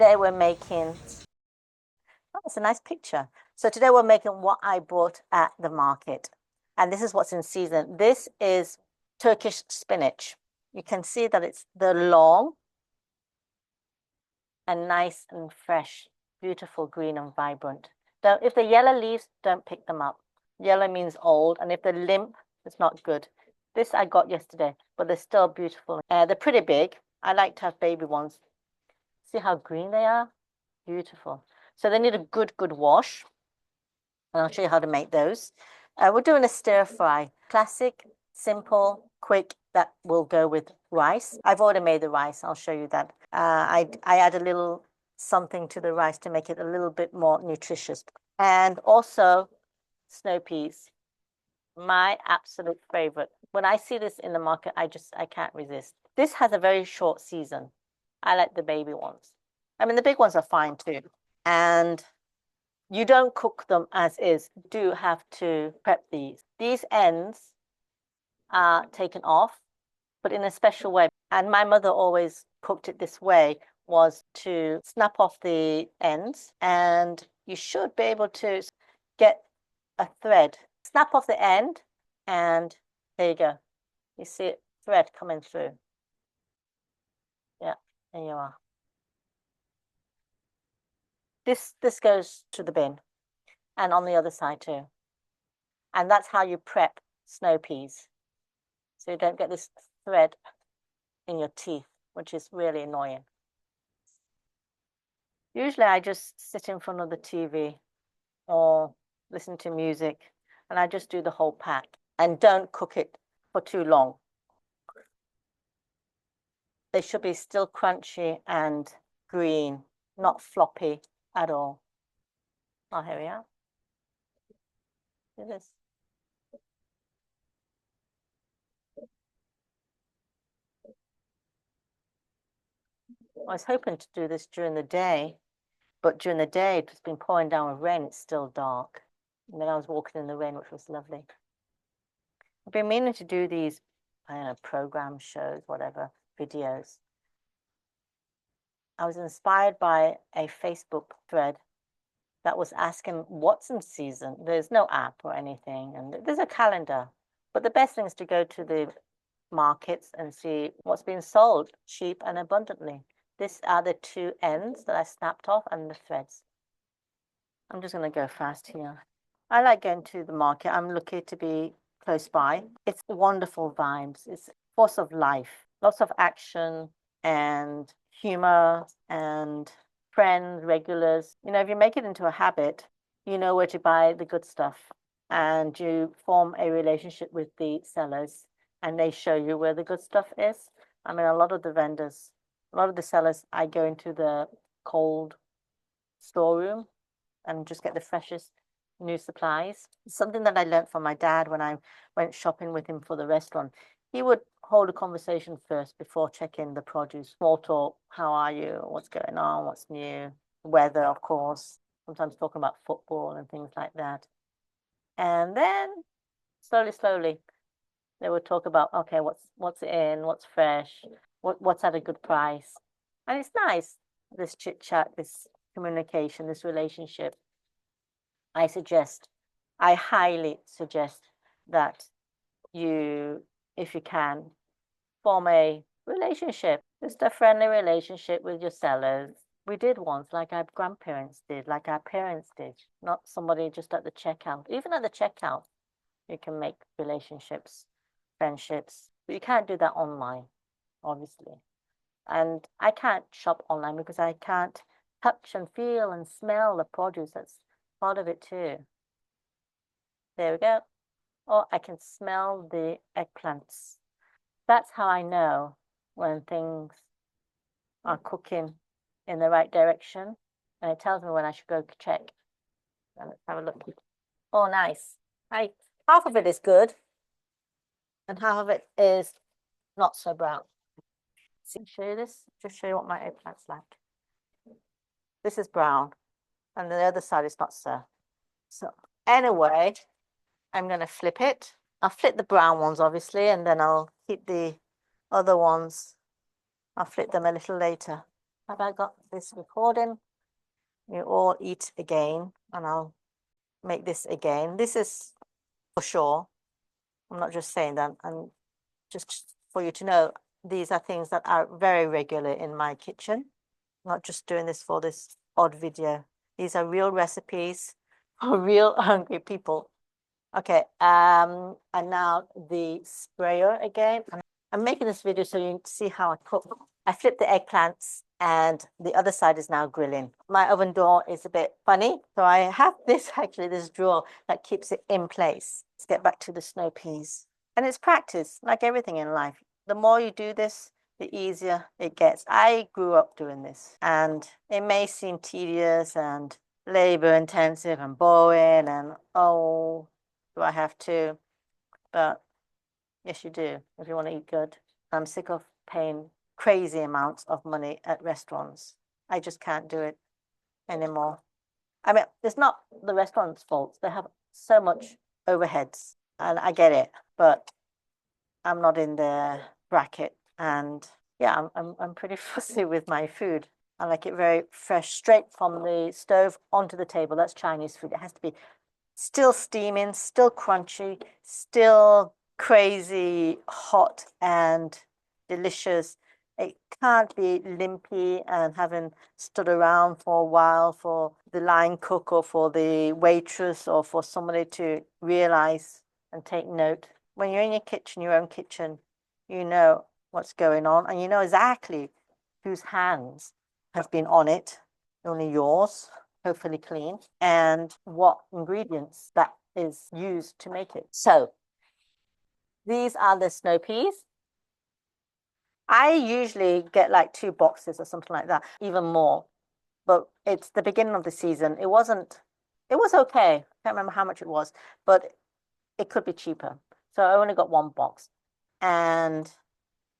today we're making, oh, it's a nice picture. So today we're making what I bought at the market. And this is what's in season. This is Turkish spinach. You can see that it's the long and nice and fresh, beautiful green and vibrant. Don't, if they're yellow leaves, don't pick them up. Yellow means old, and if they're limp, it's not good. This I got yesterday, but they're still beautiful. They're pretty big. I like to have baby ones. See how green they are? Beautiful. So they need a good wash. And I'll show you how to make those. We're doing a stir fry. Classic, simple, quick, that will go with rice. I've already made the rice. I'll show you that. I add a little something to the rice to make it a little bit more nutritious. And also snow peas, my absolute favorite. When I see this in the market, I can't resist. This has a very short season. I like the baby ones. I mean, the big ones are fine too. And you don't cook them as is. You do have to prep these. These ends are taken off, but in a special way. And my mother always cooked it this way, was to snap off the ends, and you should be able to get a thread. Snap off the end, and there you go. You see it, thread coming through. Yeah, there you are. This goes to the bin, and on the other side too. And that's how you prep snow peas. So you don't get this thread in your teeth, which is really annoying. Usually I just sit in front of the TV or listen to music, and I just do the whole pack and don't cook it for too long. They should be still crunchy and green, not floppy at all. Oh, here we are. Look at this. I was hoping to do this during the day, but during the day it's been pouring down with rain. It's still dark. And then I was walking in the rain, which was lovely. I've been meaning to do these, I don't know, program shows, whatever, videos. I was inspired by a Facebook thread that was asking what's in season. There's no app or anything, and there's a calendar. But the best thing is to go to the markets and see what's being sold cheap and abundantly. These are the two ends that I snapped off and the threads. I'm just going to go fast here. I like going to the market. I'm lucky to be close by. It's wonderful vibes. It's force of life, lots of action and humor and friends, regulars. You know, if you make it into a habit, you know where to buy the good stuff, and you form a relationship with the sellers, and they show you where the good stuff is. I mean, a lot of the vendors, a lot of the sellers, I go into the cold storeroom and just get the freshest new supplies. Something that I learned from my dad when I went shopping with him for the restaurant. He would hold a conversation first before checking the produce. Small talk, how are you? What's going on? What's new? Weather, of course. Sometimes talking about football and things like that. And then slowly, they would talk about, okay, what's in, what's fresh, what's at a good price. And it's nice, this chit chat, this communication, this relationship. I highly suggest that you, if you can, form a relationship, just a friendly relationship with your sellers. We did once, like our grandparents did, like our parents did, not somebody just at the checkout. Even at the checkout, you can make relationships, friendships, but you can't do that online, obviously. And I can't shop online because I can't touch and feel and smell the produce. That's part of it too. There we go. Oh, I can smell the eggplants. That's how I know when things are cooking in the right direction. And it tells me when I should go check. Let's have a look. Oh, nice. Half of it is good, and half of it is not so brown. See, show you this? Just show you what my eggplant's like. This is brown, and the other side is not so. So anyway, I'm going to flip it. I'll flip the brown ones, obviously, and then I'll keep the other ones. I'll flip them a little later. Have I got this recording? You all eat again, and I'll make this again. This is for sure. I'm not just saying that. And just for you to know, these are things that are very regular in my kitchen. I'm not just doing this for this odd video. These are real recipes for real hungry people. Okay, and now the sprayer again. I'm making this video so you can see how I cook. I flip the eggplants and the other side is now grilling. My oven door is a bit funny, so I have this actually, this drawer that keeps it in place. Let's get back to the snow peas. And it's practice, like everything in life. The more you do this, the easier it gets. I grew up doing this, and it may seem tedious and labor intensive and boring and oh, do I have to? But yes, you do if you want to eat good. I'm sick of paying crazy amounts of money at restaurants. I just can't do it anymore. I mean, it's not the restaurant's fault. They have so much overheads, and I get it, but I'm not in their bracket. And yeah, I'm pretty fussy with my food. I like it very fresh, straight from the stove onto the table. That's Chinese food. It has to be still steaming, still crunchy, still crazy hot and delicious. It can't be limpy and having stood around for a while for the line cook or for the waitress or for somebody to realize and take note. When you're in your kitchen, your own kitchen, you know what's going on and you know exactly whose hands have been on it, only yours, hopefully clean, and what ingredients that is used to make it. So these are the snow peas. I usually get like 2 boxes or something like that, even more. But it's the beginning of the season. It was okay. I can't remember how much it was, but it could be cheaper. So I only got 1 box. And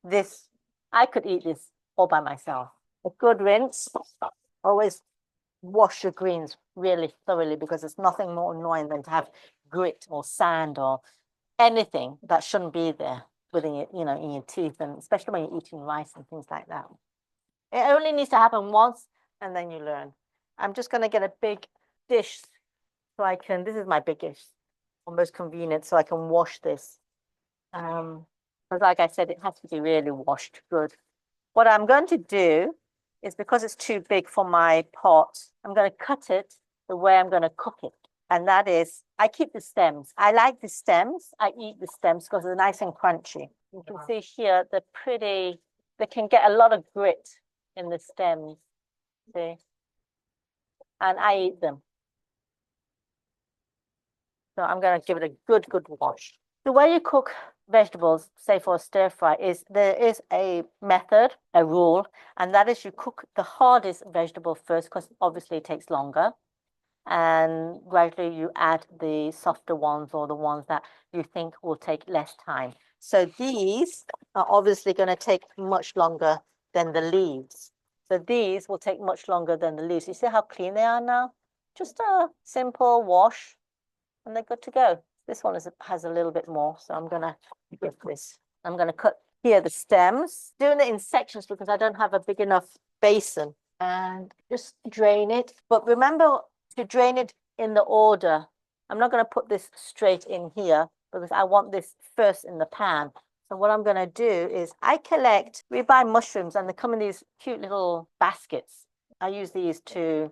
this, I could eat this all by myself. A good rinse. Always wash your greens really thoroughly because it's nothing more annoying than to have grit or sand or anything that shouldn't be there within your, in your teeth, and especially when you're eating rice and things like that. It only needs to happen once and then you learn. I'm just going to get a big dish so I can, this is my big dish, almost convenient, so I can wash this. Because like I said, it has to be really washed good. What I'm going to do is, because it's too big for my pot, I'm going to cut it the way I'm going to cook it. And that is, I keep the stems. I like the stems. I eat the stems because they're nice and crunchy. You can see here, they're pretty, they can get a lot of grit in the stems. See? And I eat them. So I'm going to give it a good wash. The way you cook vegetables, say for a stir fry, is there is a method, a rule, and that is you cook the hardest vegetable first because obviously it takes longer. And gradually you add the softer ones or the ones that you think will take less time. So these are obviously going to take much longer than the leaves. So these will take much longer than the leaves. You see how clean they are now? Just a simple wash and they're good to go. This one has a little bit more, so I'm gonna give this. I'm gonna cut here the stems, doing it in sections because I don't have a big enough basin, and just drain it. But remember to drain it in the order. I'm not gonna put this straight in here because I want this first in the pan. So what I'm gonna do is we buy mushrooms and they come in these cute little baskets. I use these to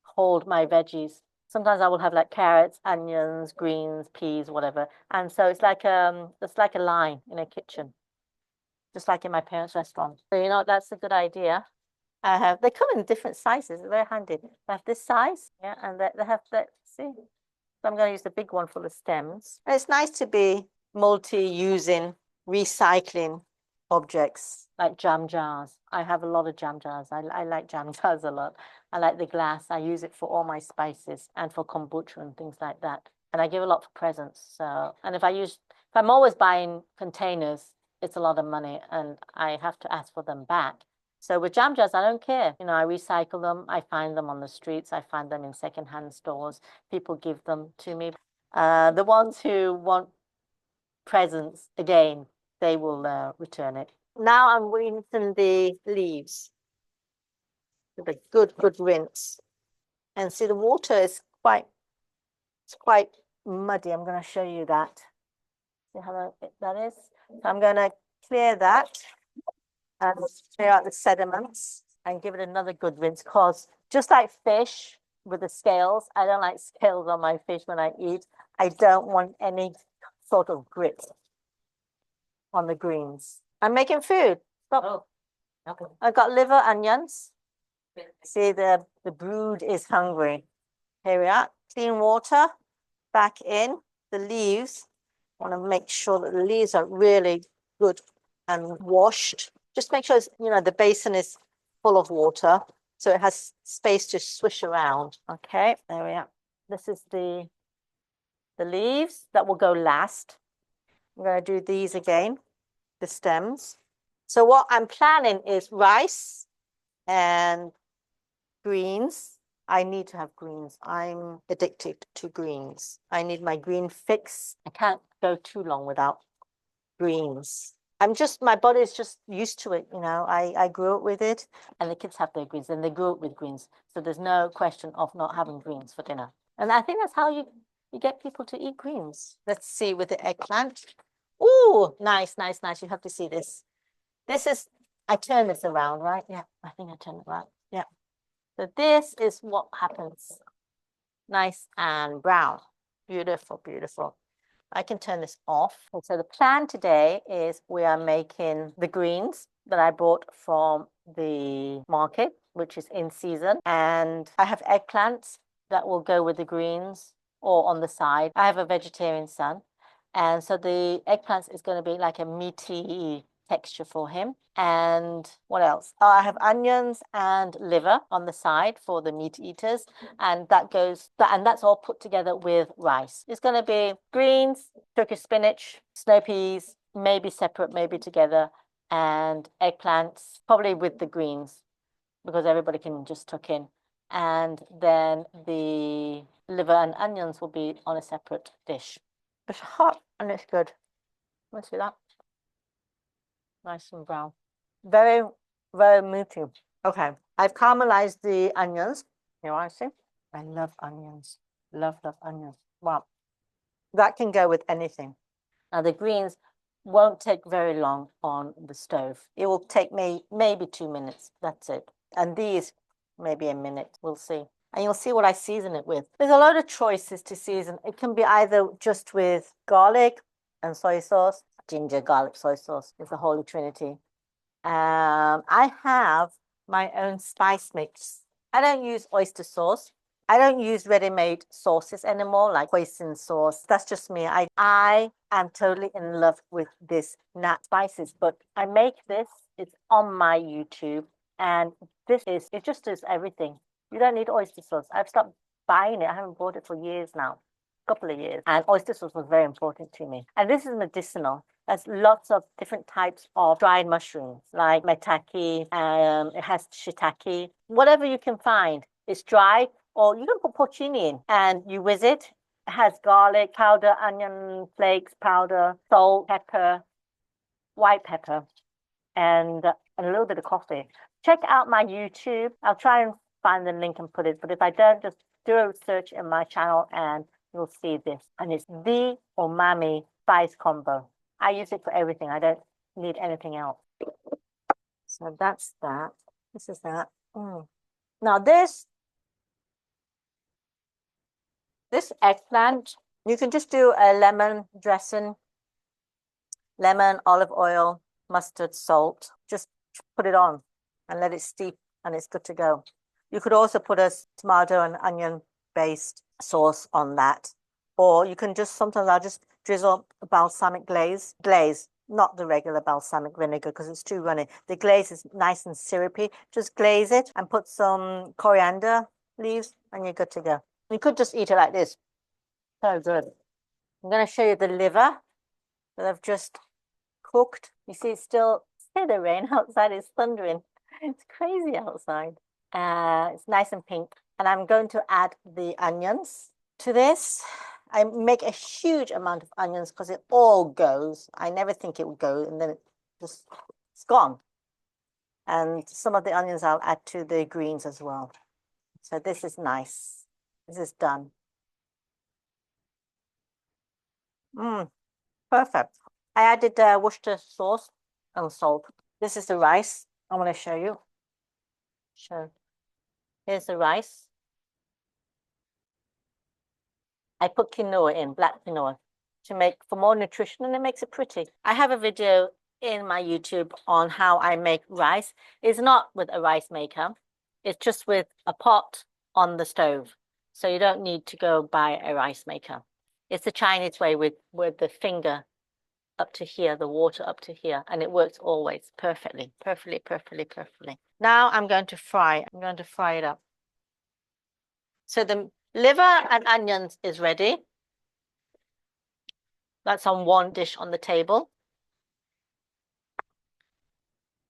hold my veggies. Sometimes I will have like carrots, onions, greens, peas, whatever. And so it's like a line in a kitchen, just like in my parents' restaurant. So that's a good idea. They come in different sizes. They're very handy. They have this size, yeah, and they have that. See, so I'm going to use the big one for the stems. And it's nice to be multi-using, recycling objects like jam jars. I have a lot of jam jars. I like jam jars a lot. I like the glass. I use it for all my spices and for kombucha and things like that. And I give a lot for presents. So, and if I'm always buying containers, it's a lot of money and I have to ask for them back. So with jam jars, I don't care. I recycle them. I find them on the streets. I find them in secondhand stores. People give them to me. The ones who want presents, again, they will return it. Now I'm rinsing the leaves. with a good rinse. And see, the water is quite muddy. I'm going to show you that. See how that is? So I'm going to clear that and clear out the sediments and give it another good rinse, because just like fish with the scales, I don't like scales on my fish when I eat. I don't want any sort of grit on the greens. I'm making food. Stop. Oh, okay. I've got liver, onions. See, the brood is hungry. Here we are. Clean water back in. The leaves. I want to make sure that the leaves are really good and washed. Just make sure the basin is full of water, so it has space to swish around. Okay, there we are. This is the leaves that will go last. I'm going to do these again, the stems. So what I'm planning is rice and greens. I need to have greens. I'm addicted to greens. I need my green fix. I can't go too long without greens. My body is just used to it. I grew up with it, and the kids have their greens, and they grew up with greens. So there's no question of not having greens for dinner. And I think that's how you get people to eat greens. Let's see with the eggplant. Oh, nice. You have to see this. I turn this around, right? Yeah, I think I turn it around. Yeah. So this is what happens. Nice and brown. Beautiful. I can turn this off. And so the plan today is we are making the greens that I bought from the market, which is in season. And I have eggplants that will go with the greens or on the side. I have a vegetarian son. And so the eggplants is going to be like a meaty texture for him. And what else? Oh, I have onions and liver on the side for the meat eaters, and that's all put together with rice. It's going to be greens, Turkish spinach, snow peas, maybe separate, maybe together, and eggplants, probably with the greens, because everybody can just tuck in. And then the liver and onions will be on a separate dish. It's hot and it's good. Let's see that. Nice and brown. Very meaty. Okay, I've caramelized the onions. You want to see? I love onions. Love onions. Wow. That can go with anything. Now the greens won't take very long on the stove. It will take me maybe 2 minutes. That's it. And these, maybe a minute. We'll see. And you'll see what I season it with. There's a lot of choices to season. It can be either just with garlic and soy sauce. Ginger, garlic, soy sauce is the holy trinity. I have my own spice mix. I don't use oyster sauce. I don't use ready-made sauces anymore, like hoisin sauce. That's just me. I am totally in love with this nat spices, but I make this. It's on my YouTube, and it just does everything. You don't need oyster sauce. I've stopped buying it. I haven't bought it for years now, a couple of years. And oyster sauce was very important to me. And this is medicinal. There's lots of different types of dried mushrooms, like maitake, it has shiitake, whatever you can find. It's dry, or you can put porcini in, and you whiz it. It has garlic powder, onion flakes powder, salt, pepper, white pepper, and a little bit of coffee. Check out my YouTube. I'll try and find the link and put it, but if I don't, just do a search in my channel and you'll see this. And it's the Umami spice combo. I use it for everything. I don't need anything else. So that's that. This is that. Now this eggplant, you can just do a lemon dressing, lemon, olive oil, mustard, salt. Just put it on and let it steep, and it's good to go. You could also put a tomato and onion based sauce on that. Or you can sometimes I'll just drizzle balsamic glaze, not the regular balsamic vinegar because it's too runny. The glaze is nice and syrupy. Just glaze it and put some coriander leaves and you're good to go. You could just eat it like this. So good. I'm going to show you the liver that I've just cooked. You see, it's still the rain outside. It's thundering. It's crazy outside. It's nice and pink. And I'm going to add the onions to this. I make a huge amount of onions because it all goes. I never think it would go, and then it's gone. And some of the onions I'll add to the greens as well. So this is nice. This is done. Perfect. I added Worcester sauce and salt. This is the rice I want to show you. Here's the rice. I put quinoa in, black quinoa, to make for more nutrition, and it makes it pretty. I have a video in my YouTube on how I make rice. It's not with a rice maker. It's just with a pot on the stove. So you don't need to go buy a rice maker. It's the Chinese way with the finger up to here, the water up to here, and it works always perfectly, perfectly, perfectly, perfectly. Now I'm going to fry. I'm going to fry it up. So the liver and onions is ready. That's on one dish on the table.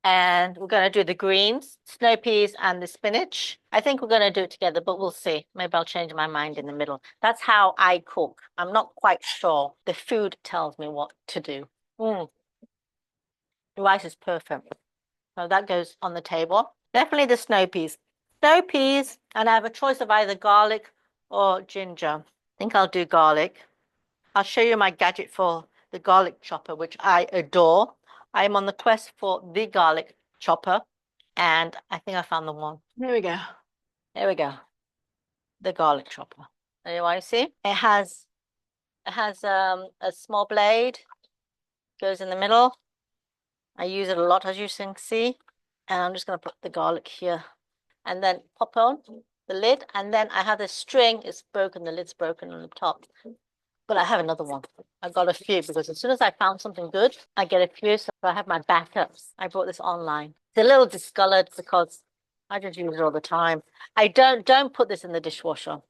And we're going to do the greens, snow peas, and the spinach. I think we're going to do it together, but we'll see. Maybe I'll change my mind in the middle. That's how I cook. I'm not quite sure. The food tells me what to do. The rice is perfect. So that goes on the table. Definitely the snow peas. Snow peas, and I have a choice of either garlic or ginger. I think I'll do garlic. I'll show you my gadget for the garlic chopper, which I adore. I'm on the quest for the garlic chopper, and I think I found the one. Here we go. There we go. The garlic chopper. There you see. It has a small blade, goes in the middle. I use it a lot, as you can see. And I'm just going to put the garlic here and then pop on the lid. And then I have this string. It's broken. The lid's broken on the top. But I have another one. I got a few because as soon as I found something good, I get a few. So I have my backups. I bought this online. It's a little discolored because I just use it all the time. I don't put this in the dishwasher.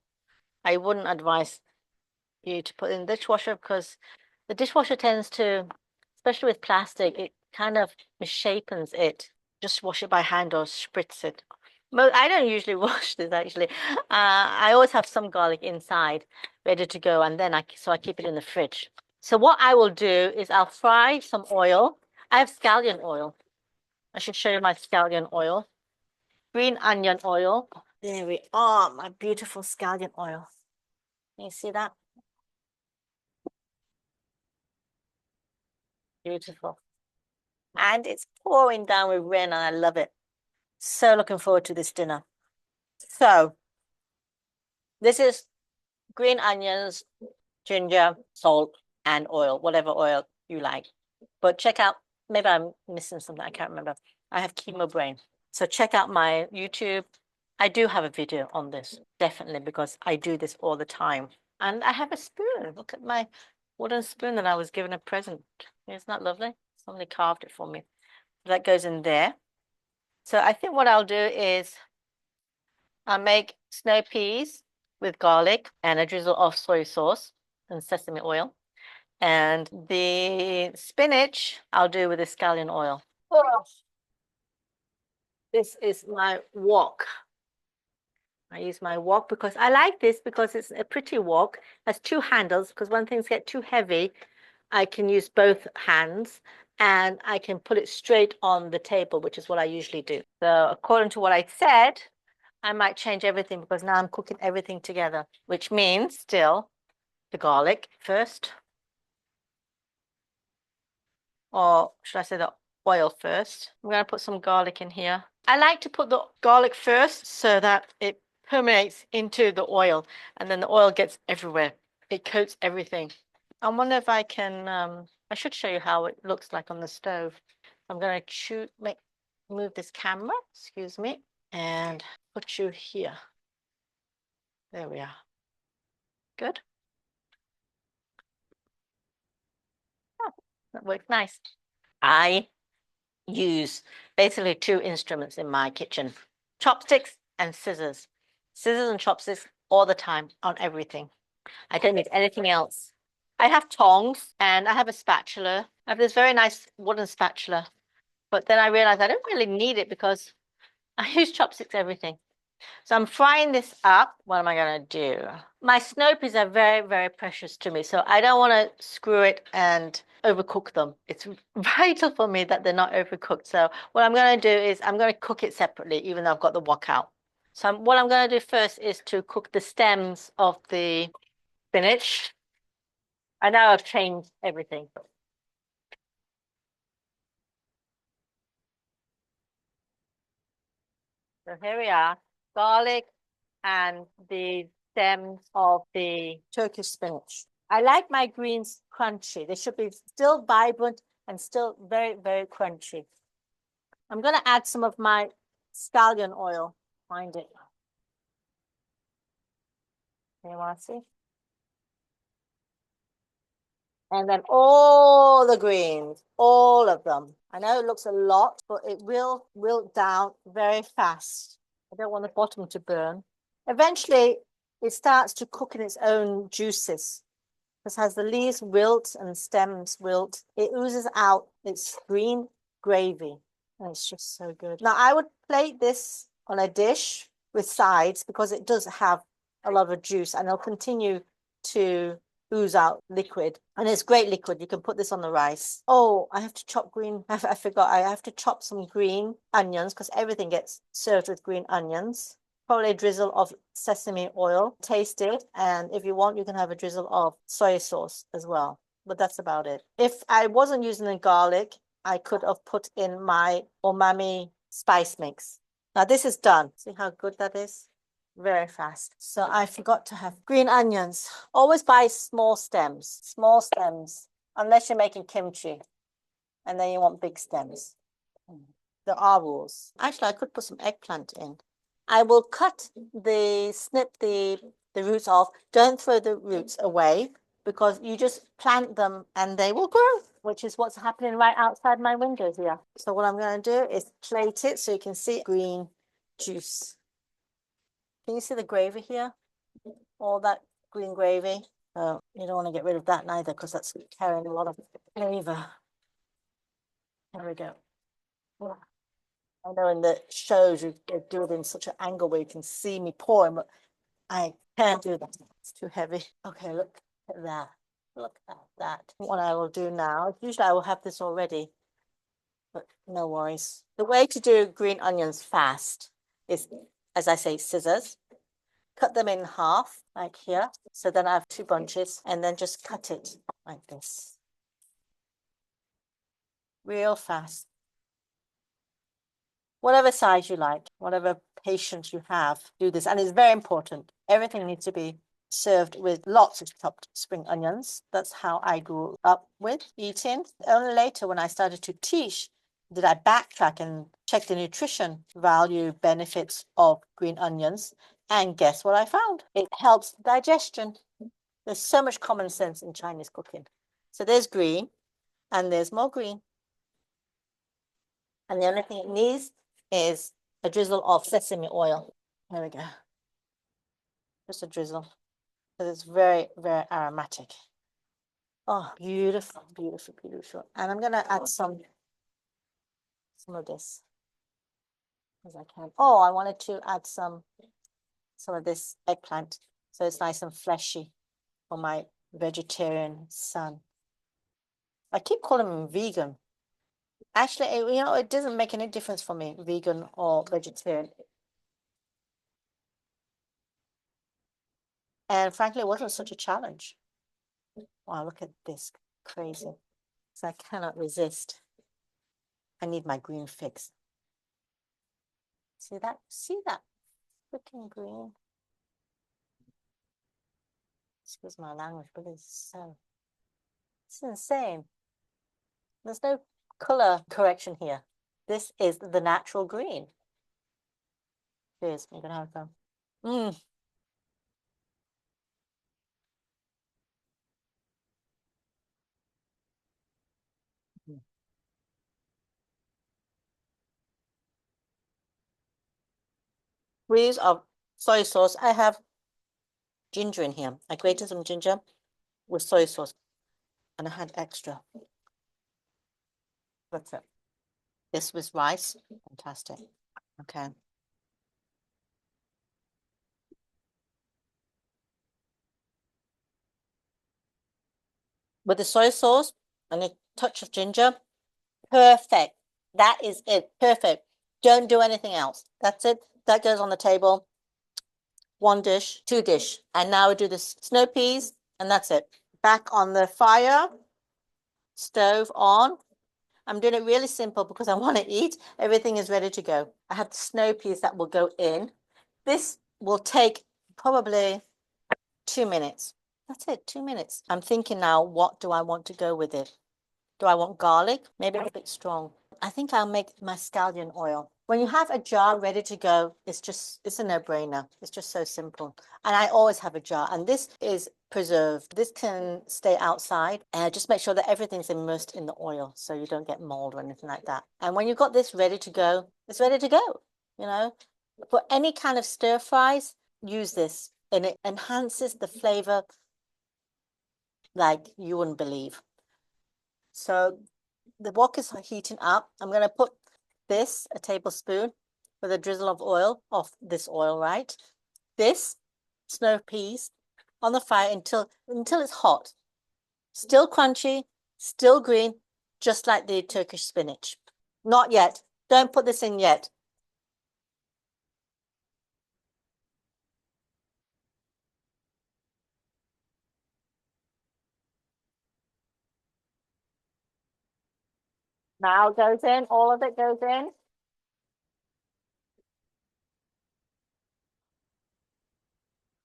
I wouldn't advise you to put it in the dishwasher because the dishwasher tends to, especially with plastic, it kind of misshapens it. Just wash it by hand or spritz it. I don't usually wash this actually. I always have some garlic inside ready to go, and then I keep it in the fridge. So what I will do is I'll fry some oil. I have scallion oil. I should show you my scallion oil. Green onion oil. There we are, my beautiful scallion oil. Can you see that? Beautiful. And it's pouring down with rain, and I love it. So looking forward to this dinner. So this is green onions, ginger, salt, and oil, whatever oil you like. But check out, maybe I'm missing something, I can't remember. I have chemo brain. So check out my YouTube. I do have a video on this, definitely, because I do this all the time. And I have a spoon. Look at my wooden spoon that I was given a present. Isn't that lovely? Somebody carved it for me. That goes in there. So I think what I'll do is I'll make snow peas with garlic and a drizzle of soy sauce and sesame oil. And the spinach I'll do with the scallion oil. Oh, this is my wok. I use my wok because I like this because it's a pretty wok. It has two handles because when things get too heavy, I can use both hands and I can put it straight on the table, which is what I usually do. So according to what I said, I might change everything because now I'm cooking everything together, which means still the garlic first. Or should I say the oil first? I'm going to put some garlic in here. I like to put the garlic first so that it permeates into the oil and then the oil gets everywhere. It coats everything. I wonder if I can, I should show you how it looks like on the stove. I'm going to move this camera, excuse me, and put you here. There we are. Good. Oh, that worked nice. I use basically two instruments in my kitchen, chopsticks and scissors. Scissors and chopsticks all the time on everything. I don't need anything else. I have tongs and I have a spatula. I have this very nice wooden spatula, but then I realized I don't really need it because I use chopsticks everything. So I'm frying this up. What am I going to do? My snow peas are very, very precious to me. So I don't want to screw it and overcook them. It's vital for me that they're not overcooked. So what I'm going to do is I'm going to cook it separately, even though I've got the wok out. So what I'm going to do first is to cook the stems of the spinach. I know I've changed everything. So here we are, garlic and the stems of the Turkish spinach. I like my greens crunchy. They should be still vibrant and still very, very crunchy. I'm going to add some of my scallion oil. Find it. You want to see? And then all the greens, all of them. I know it looks a lot, but it will wilt down very fast. I don't want the bottom to burn. Eventually, it starts to cook in its own juices. This has the leaves wilt and stems wilt. It oozes out its green gravy. And it's just so good. Now, I would plate this on a dish with sides because it does have a lot of juice and it'll continue to ooze out liquid. And it's great liquid. You can put this on the rice. Oh, I have to chop green. I forgot. I have to chop some green onions because everything gets served with green onions. Probably a drizzle of sesame oil. Taste it. And if you want, you can have a drizzle of soy sauce as well. But that's about it. If I wasn't using the garlic, I could have put in my umami spice mix. Now this is done. See how good that is? Very fast. So I forgot to have green onions. Always buy small stems, unless you're making kimchi and then you want big stems. There are rules. Actually, I could put some eggplant in. I will snip the roots off. Don't throw the roots away because you just plant them and they will grow, which is what's happening right outside my windows here. So what I'm going to do is plate it so you can see green juice. Can you see the gravy here? All that green gravy. Oh, you don't want to get rid of that neither because that's carrying a lot of flavor. There we go. I know in the shows you do it in such an angle where you can see me pouring, but I can't do that. It's too heavy. Okay, look at that. Look at that. What I will do now, usually I will have this already, but no worries. The way to do green onions fast is, as I say, scissors. Cut them in half, like here. So then I have 2 bunches, and then just cut it like this. Real fast. Whatever size you like, whatever patience you have, do this. And it's very important. Everything needs to be served with lots of chopped spring onions. That's how I grew up with eating. Only later when I started to teach did I backtrack and check the nutrition value benefits of green onions. And guess what I found? It helps digestion. There's so much common sense in Chinese cooking. So there's green and there's more green. And the only thing it needs is a drizzle of sesame oil. There we go. Just a drizzle. Because it's very, very aromatic. Oh, beautiful, beautiful, beautiful. And I'm gonna add some of this as I can. Oh, I wanted to add some of this eggplant so it's nice and fleshy for my vegetarian son. I keep calling him vegan. Actually, it doesn't make any difference for me, vegan or vegetarian. And frankly, it wasn't such a challenge. Wow, look at this. Crazy. So I cannot resist. I need my green fix. See that? See that? Freaking green. Excuse my language, but it's insane. There's no color correction here. This is the natural green. Cheers. I'm gonna have some. We use of soy sauce. I have ginger in here. I grated some ginger with soy sauce and I had extra. That's it. This was rice. Fantastic. Okay. With the soy sauce, and a touch of ginger. Perfect. That is it. Perfect. Don't do anything else. That's it. That goes on the table. One dish, two dish. And now we do the snow peas, and that's it. Back on the fire, stove on. I'm doing it really simple because I want to eat. Everything is ready to go. I have the snow peas that will go in. This will take probably 2 minutes. That's it, 2 minutes. I'm thinking now, what do I want to go with it? Do I want garlic? Maybe a bit strong. I think I'll make my scallion oil. When you have a jar ready to go, it's a no-brainer. It's just so simple. And I always have a jar. And this is preserved. This can stay outside. And just make sure that everything's immersed in the oil so you don't get mold or anything like that. And when you've got this ready to go, it's ready to go. You know, for any kind of stir fries, use this. And it enhances the flavor like you wouldn't believe. So the wok is heating up. I'm going to put this, a tablespoon, with a drizzle of oil, of this oil, right? This snow peas on the fire until it's hot. Still crunchy, still green, just like the Turkish spinach. Not yet. Don't put this in yet. Now goes in, all of it goes in.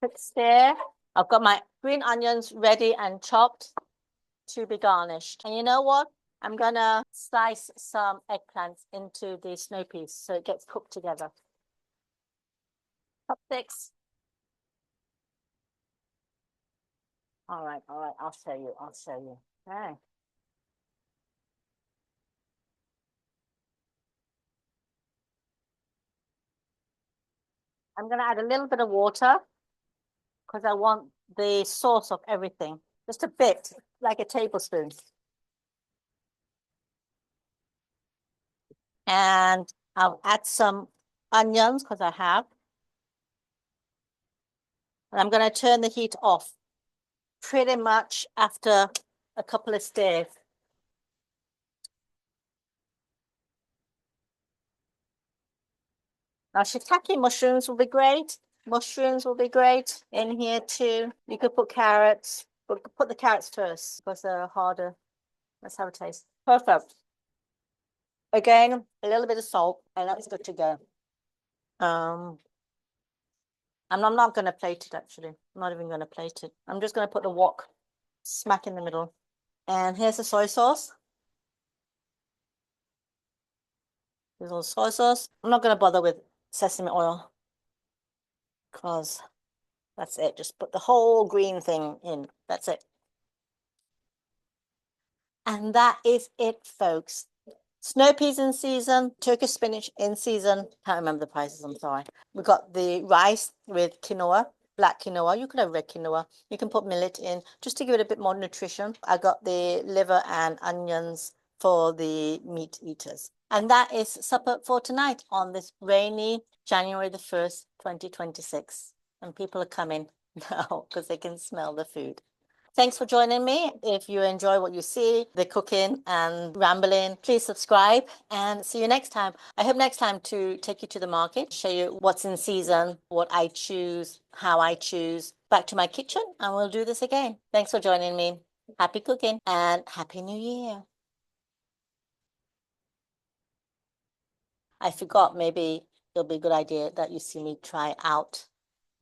Quick stir. I've got my green onions ready and chopped to be garnished. And you know what? I'm gonna slice some eggplants into the snow peas so it gets cooked together. Chopsticks. All right, I'll show you. Okay. I'm gonna add a little bit of water because I want the sauce of everything. Just a bit, like a tablespoon. And I'll add some onions because I have. And I'm gonna turn the heat off pretty much after a couple of stirs. Now, shiitake mushrooms will be great. Mushrooms will be great in here too. You could put carrots, but put the carrots first because they're harder. Let's have a taste. Perfect. Again, a little bit of salt, and that's good to go. And I'm not going to plate it actually. I'm not even going to plate it. I'm just going to put the wok smack in the middle. And here's the soy sauce. There's a little soy sauce. I'm not going to bother with sesame oil because that's it. Just put the whole green thing in. That's it. And that is it, folks. Snow peas in season, Turkish spinach in season. Can't remember the prices, I'm sorry. We've got the rice with quinoa, black quinoa. You can have red quinoa. You can put millet in just to give it a bit more nutrition. I got the liver and onions for the meat eaters. And that is supper for tonight on this rainy January the 1st, 2026. And people are coming now because they can smell the food. Thanks for joining me. If you enjoy what you see, the cooking and rambling, please subscribe and see you next time. I hope next time to take you to the market, show you what's in season, what I choose, how I choose. Back to my kitchen and we'll do this again. Thanks for joining me. Happy cooking and Happy New Year. I forgot, maybe it'll be a good idea that you see me try out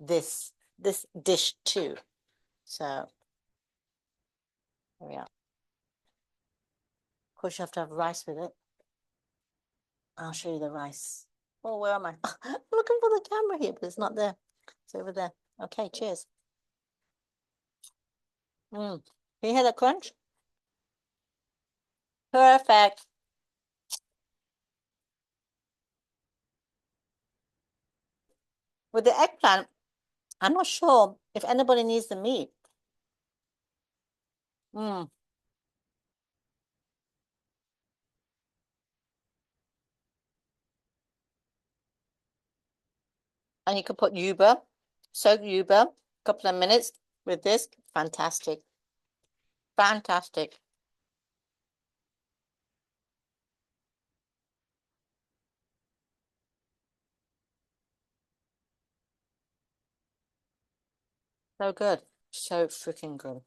this dish too. So here we are. Of course, you have to have rice with it. I'll show you the rice. Oh, where am I? I'm looking for the camera here, but it's not there. It's over there. Okay, cheers. Can you hear the crunch? Perfect. With the eggplant, I'm not sure if anybody needs the meat. And you could put yuba, soak yuba, a couple of minutes with this. Fantastic. Fantastic. So good. So freaking good.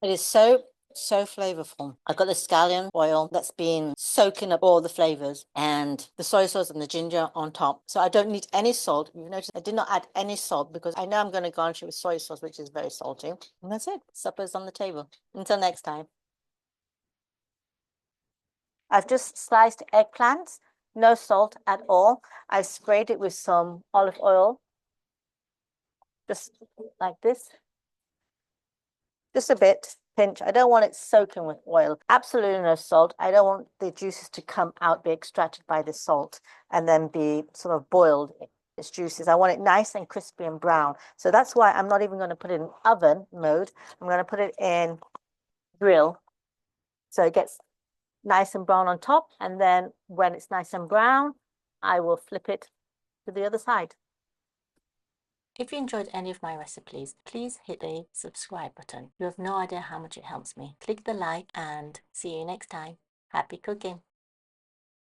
It is so flavorful. I've got the scallion oil that's been soaking up all the flavors and the soy sauce and the ginger on top. So I don't need any salt. You've noticed I did not add any salt because I know I'm going to garnish it with soy sauce, which is very salty. And that's it. Supper's on the table. Until next time. I've just sliced eggplants, no salt at all. I sprayed it with some olive oil, just like this. Just a bit, pinch. I don't want it soaking with oil. Absolutely no salt. I don't want the juices to come out, be extracted by the salt, and then be sort of boiled, its juices. I want it nice and crispy and brown. So that's why I'm not even going to put it in oven mode. I'm going to put it in grill. So it gets nice and brown on top. And then when it's nice and brown, I will flip it to the other side. If you enjoyed any of my recipes, please hit the subscribe button. You have no idea how much it helps me. Click the like and see you next time. Happy cooking!